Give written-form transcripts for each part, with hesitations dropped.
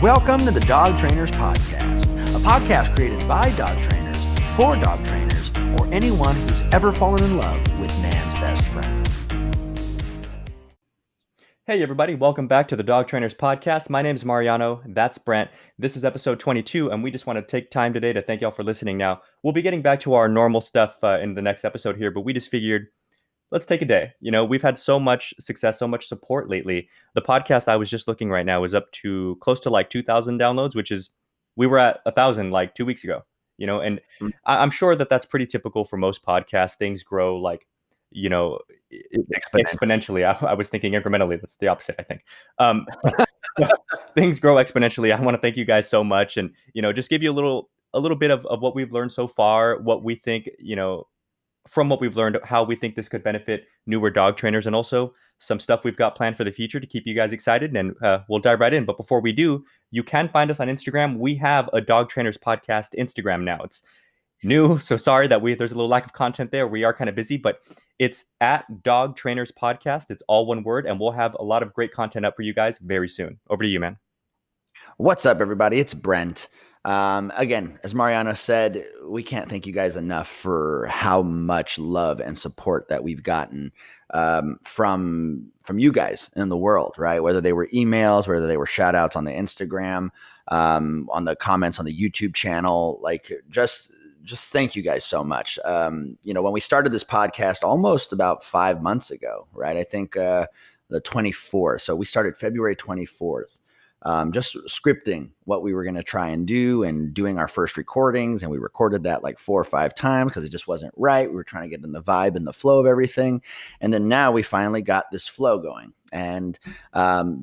Welcome to the Dog Trainers Podcast, a podcast created by dog trainers, for dog trainers, or anyone who's ever fallen in love with man's best friend. Hey everybody, welcome back to the Dog Trainers Podcast. My name is Mariano, that's Brent. This is episode 22, and we just want to take time today to thank y'all for listening. Now, we'll be getting back to our normal stuff in the next episode here, but we just figured, let's take a day. You know, we've had so much success, so much support lately. The podcast I was just looking right now is up to close to like 2,000 downloads, which is, we were at 1,000 like 2 weeks ago, you know, and I'm sure that that's pretty typical for most podcasts. Things grow like, you know, exponentially. I was thinking incrementally. That's the opposite, I think. Things grow exponentially. I want to thank you guys so much, and you know, just give you a little bit of what we've learned so far, what we think, you know, from what we've learned, how we think this could benefit newer dog trainers, and also some stuff we've got planned for the future to keep you guys excited. And we'll dive right in. But before we do, you can find us on Instagram. We have a Dog Trainers Podcast Instagram now. It's new, so sorry that there's a little lack of content there. We are kind of busy, but it's at Dog Trainers Podcast. It's all one word, and we'll have a lot of great content up for you guys very soon. Over to you, man. What's up, everybody? It's Brent. Again, as Mariano said, we can't thank you guys enough for how much love and support that we've gotten from you guys in the world, right? Whether they were emails, whether they were shout outs on the Instagram, on the comments on the YouTube channel, like just thank you guys so much. You know, when we started this podcast almost about 5 months ago, right? I think the 24th. So we started February 24th. Just scripting what we were going to try and do and doing our first recordings. And we recorded that like 4 or 5 times because it just wasn't right. We were trying to get in the vibe and the flow of everything. And then now we finally got this flow going. And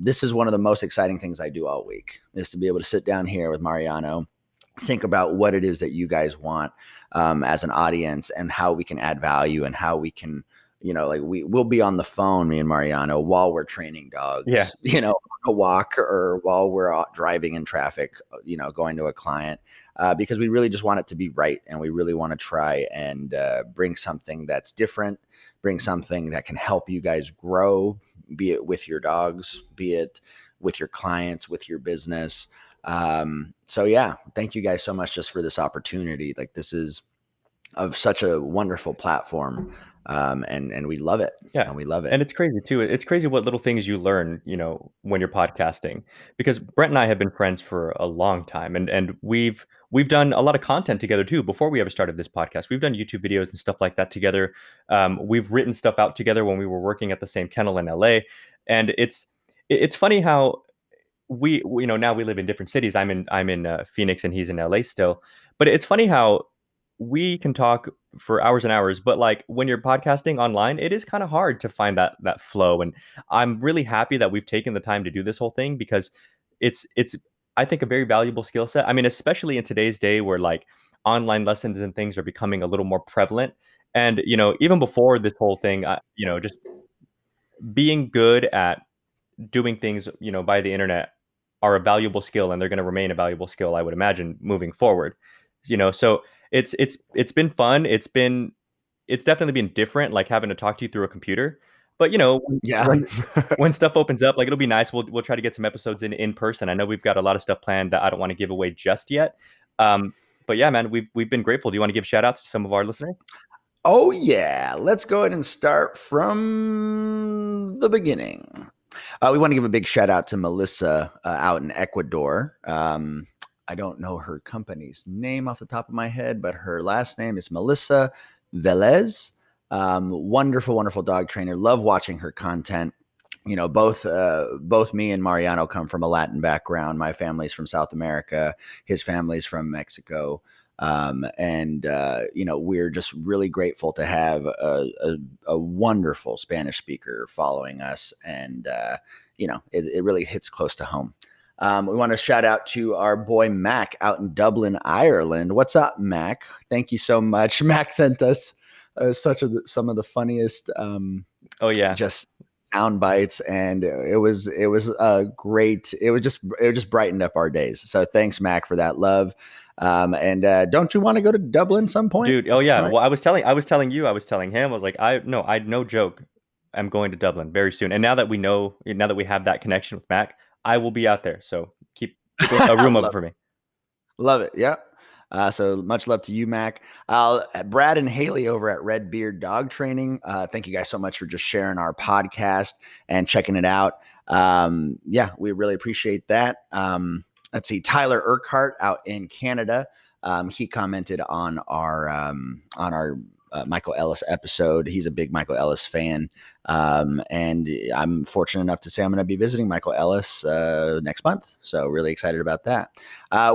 this is one of the most exciting things I do all week, is to be able to sit down here with Mariano, think about what it is that you guys want as an audience and how we can add value and how we can, you know, like we'll be on the phone, me and Mariano, while we're training dogs, you know, on a walk or while we're driving in traffic, you know, going to a client, because we really just want it to be right. And we really want to try and bring something that's different, bring something that can help you guys grow, be it with your dogs, be it with your clients, with your business. So yeah, thank you guys so much just for this opportunity. Like, this is of such a wonderful platform. And we love it. Yeah. And we love it. And it's crazy too. It's crazy what little things you learn, you know, when you're podcasting, because Brent and I have been friends for a long time, and we've done a lot of content together too. Before we ever started this podcast, we've done YouTube videos and stuff like that together. We've written stuff out together when we were working at the same kennel in LA. And it's funny how we you know, now we live in different cities. I'm in Phoenix and he's in LA still. But it's funny how we can talk for hours and hours, but like when you're podcasting online, it is kind of hard to find that flow. And I'm really happy that we've taken the time to do this whole thing, because it's I think a very valuable skill set. I mean, especially in today's day where like online lessons and things are becoming a little more prevalent. And you know, even before this whole thing, you know, just being good at doing things, you know, by the internet are a valuable skill, and they're going to remain a valuable skill, I would imagine, moving forward. You know, so it's been fun. It's definitely been different, like having to talk to you through a computer. But you know, Yeah. when stuff opens up, like it'll be nice. We'll try to get some episodes in person. I know we've got a lot of stuff planned that I don't want to give away just yet. But yeah, man, we've been grateful. Do you want to give shout outs to some of our listeners? Oh yeah. Let's go ahead and start from the beginning. We want to give a big shout out to Melissa out in Ecuador. I don't know her company's name off the top of my head, but her last name is Melissa Velez. Wonderful, wonderful dog trainer. Love watching her content. You know, both me and Mariano come from a Latin background. My family's from South America. His family's from Mexico. You know, we're just really grateful to have a wonderful Spanish speaker following us. And, you know, it really hits close to home. We want to shout out to our boy Mac out in Dublin, Ireland. What's up, Mac? Thank you so much. Mac sent us some of the funniest, just sound bites, and it was great. It just brightened up our days. So thanks, Mac, for that love. Don't you want to go to Dublin some point, dude? Oh yeah. Right? Well, I was telling him, I was like, I no joke, I'm going to Dublin very soon. And now that we have that connection with Mac, I will be out there. So a room over love for me. Love it. Yeah. So much love to you, Mac. Brad and Haley over at Red Beard Dog Training. Thank you guys so much for just sharing our podcast and checking it out. Yeah, we really appreciate that. Let's see, Tyler Urquhart out in Canada. He commented on our Michael Ellis episode. He's a big Michael Ellis fan. And I'm fortunate enough to say I'm going to be visiting Michael Ellis next month. So really excited about that.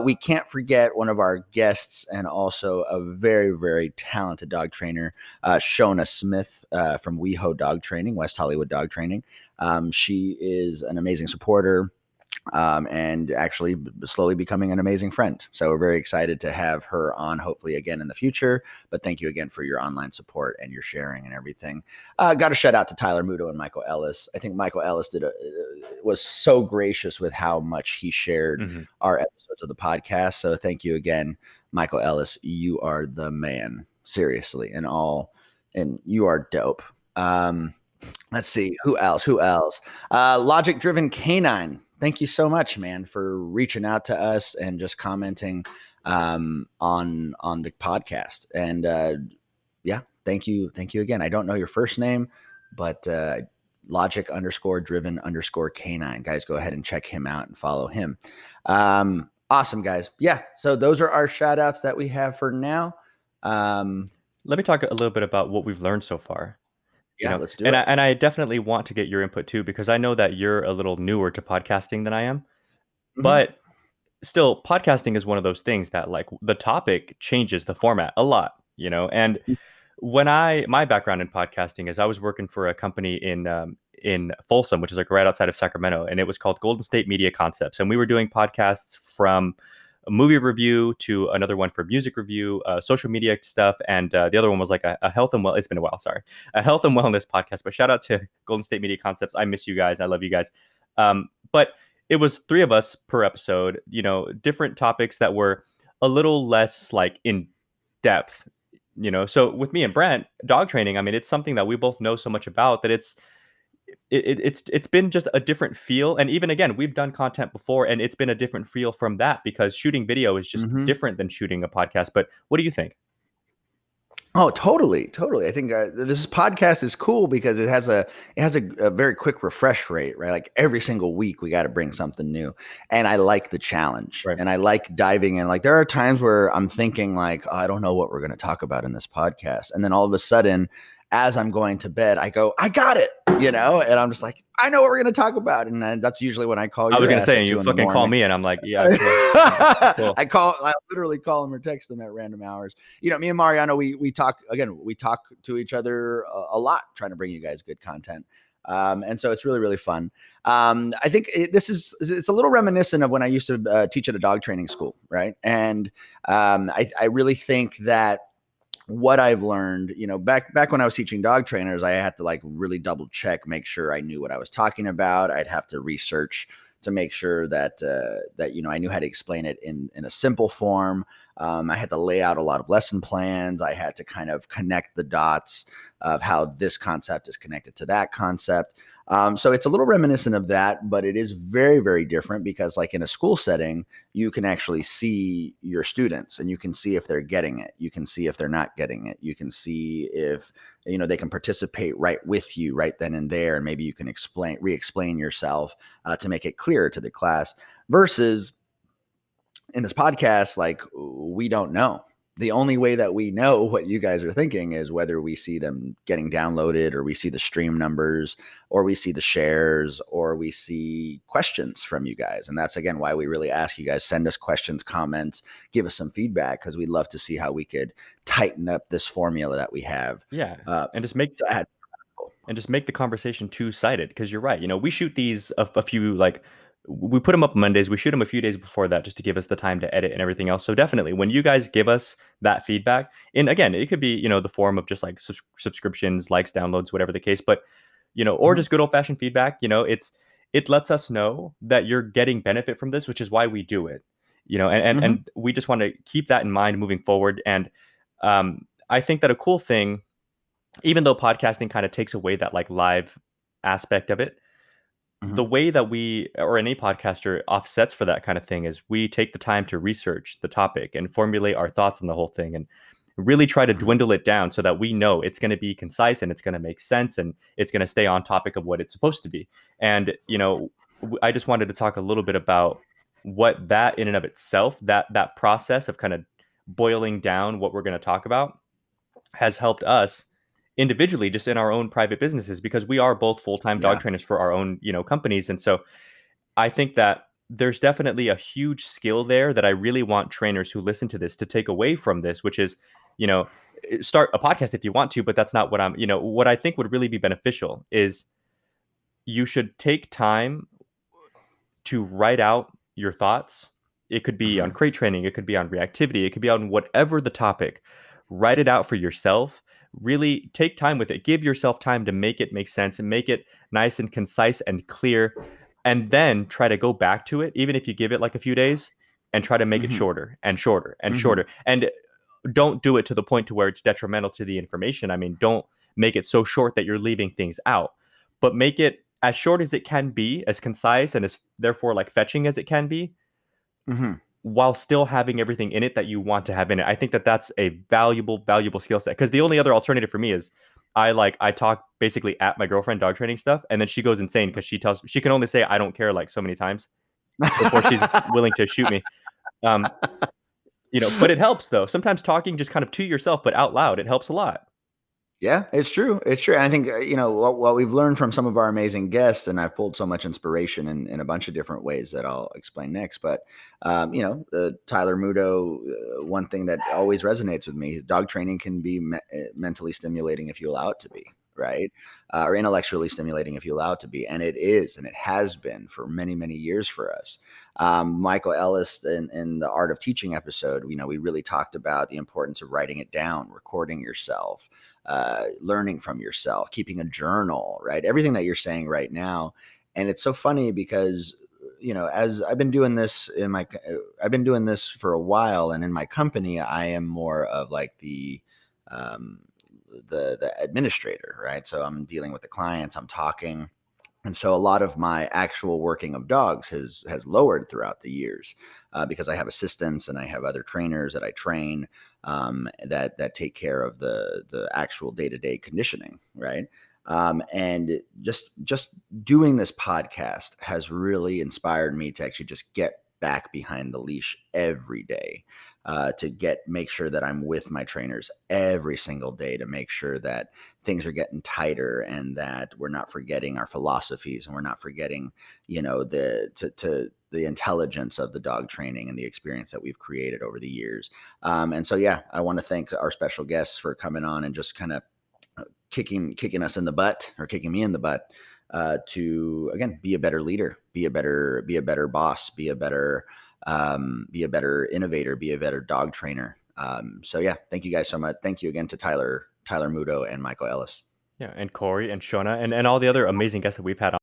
We can't forget one of our guests and also a very, very talented dog trainer, Shona Smith from WeHo Dog Training, West Hollywood Dog Training. She is an amazing supporter. And actually slowly becoming an amazing friend. So we're very excited to have her on, hopefully again in the future. But thank you again for your online support and your sharing and everything. Got a shout out to Tyler Muto and Michael Ellis. I think Michael Ellis was so gracious with how much he shared our episodes of the podcast. So thank you again, Michael Ellis. You are the man, seriously, and you are dope. Let's see who else. Logic Driven Canine. Thank you so much, man, for reaching out to us and just commenting on the podcast. And yeah, thank you again. I don't know your first name, but Logic_Driven_Canine. Guys, go ahead and check him out and follow him. Awesome, guys. Yeah, so those are our shout outs that we have for now. Let me talk a little bit about what we've learned so far. Yeah, let's do it. And I definitely want to get your input too, because I know that you're a little newer to podcasting than I am. But still, podcasting is one of those things that like the topic changes the format a lot, and when my background in podcasting is I was working for a company in Folsom, which is like right outside of Sacramento, and it was called Golden State Media Concepts, and we were doing podcasts from a movie review to another one for music review, social media stuff, and the other one was like a health and well. It's been a while, sorry, a health and wellness podcast. But shout out to Golden State Media Concepts. I miss you guys. I love you guys. But it was 3 of us per episode. Different topics that were a little less like in depth. So with me and Brent, dog training, I mean, it's something that we both know so much about that it's been just a different feel. And even again, we've done content before, and it's been a different feel from that because shooting video is just different than shooting a podcast. But what do you think? Oh, totally. I think this podcast is cool because it has a very quick refresh rate, right? Like every single week we got to bring something new, and I like the challenge, Right. and I like diving in. Like there are times where I'm thinking like, oh, I don't know what we're going to talk about in this podcast, and then all of a sudden, as I'm going to bed, I go, I got it, and I'm just like, I know what we're going to talk about, and then that's usually when I call you. I was going to say, and you fucking call me, and I'm like, yeah, cool. I literally call him or text him at random hours. Me and Mariano, we talk to each other a lot, trying to bring you guys good content. And so it's really, really fun. I think it's a little reminiscent of when I used to teach at a dog training school, right? And I really think that what I've learned, back when I was teaching dog trainers, I had to like really double check, make sure I knew what I was talking about. I'd have to research to make sure that I knew how to explain it in a simple form. I had to lay out a lot of lesson plans. I had to kind of connect the dots of how this concept is connected to that concept. So it's a little reminiscent of that, but it is very, very different because like in a school setting, you can actually see your students and you can see if they're getting it. You can see if they're not getting it. You can see if, they can participate right with you right then and there. And maybe you can re-explain yourself to make it clearer to the class versus in this podcast, like we don't know. The only way that we know what you guys are thinking is whether we see them getting downloaded or we see the stream numbers or we see the shares or we see questions from you guys. And that's, again, why we really ask you guys, send us questions, comments, give us some feedback because we'd love to see how we could tighten up this formula that we have. Yeah. And just make the conversation two-sided because you're right. We shoot these a few like we put them up Mondays. We shoot them a few days before that just to give us the time to edit and everything else. So definitely when you guys give us that feedback, and again, it could be, the form of just like subscriptions, likes, downloads, whatever the case, but, or just good old fashioned feedback, it lets us know that you're getting benefit from this, which is why we do it, and we just want to keep that in mind moving forward. And I think that a cool thing, even though podcasting kind of takes away that like live aspect of it, the way that we or any podcaster offsets for that kind of thing is we take the time to research the topic and formulate our thoughts on the whole thing and really try to Mhm. dwindle it down so that we know it's going to be concise and it's going to make sense and it's going to stay on topic of what it's supposed to be. And I just wanted to talk a little bit about what that in and of itself, that process of kind of boiling down what we're going to talk about has helped us individually just in our own private businesses because we are both full-time dog Yeah. trainers for our own companies. And so I think that there's definitely a huge skill there that I really want trainers who listen to this to take away from this, which is, you know, start a podcast if you want to, but that's not what what I think would really be beneficial is you should take time to write out your thoughts. It could be on Mhm. crate training, it could be on reactivity, it could be on whatever the topic. Write it out for yourself. Really take time with it. Give yourself time to make it make sense and make it nice and concise and clear. And then try to go back to it, even if you give it like a few days, and try to make it Mhm. shorter and shorter and Mhm. shorter. And don't do it to the point to where it's detrimental to the information. I mean, don't make it so short that you're leaving things out, but make it as short as it can be, as concise and as therefore like fetching as it can be, Mhm. while still having everything in it that you want to have in it. I think that that's a valuable skill set because the only other alternative for me is I talk basically at my girlfriend dog training stuff and then she goes insane because she can only say I don't care like so many times before she's willing to shoot me. Um, but it helps though. Sometimes talking just kind of to yourself but out loud, it helps a lot. Yeah, it's true. It's true. And I think, what we've learned from some of our amazing guests, and I've pulled so much inspiration in a bunch of different ways that I'll explain next. But, Tyler Mudo, one thing that always resonates with me is dog training can be mentally stimulating if you allow it to be, right? Or intellectually stimulating if you allow it to be. And it is, and it has been for many, many years for us. Michael Ellis in the Art of Teaching episode, we really talked about the importance of writing it down, recording yourself, learning from yourself, keeping a journal, right? Everything that you're saying right now. And it's so funny because, as I've been doing this I've been doing this for a while, and in my company, I am more of like um, the administrator, right? So I'm dealing with the clients, I'm talking, and so a lot of my actual working of dogs has lowered throughout the years, because I have assistants and I have other trainers that I train, that take care of the actual day to day conditioning, right? And just doing this podcast has really inspired me to actually just get back behind the leash every day, to make sure that I'm with my trainers every single day, to make sure that things are getting tighter and that we're not forgetting our philosophies and we're not forgetting, the intelligence of the dog training and the experience that we've created over the years. And so, yeah, I want to thank our special guests for coming on and just kind of kicking us in the butt, or kicking me in the butt, to again be a better leader, be a better boss, be a better innovator, be a better dog trainer. So yeah, thank you guys so much. Thank you again to Tyler Mudo and Michael Ellis. Yeah, and Corey and Shona and all the other amazing guests that we've had on.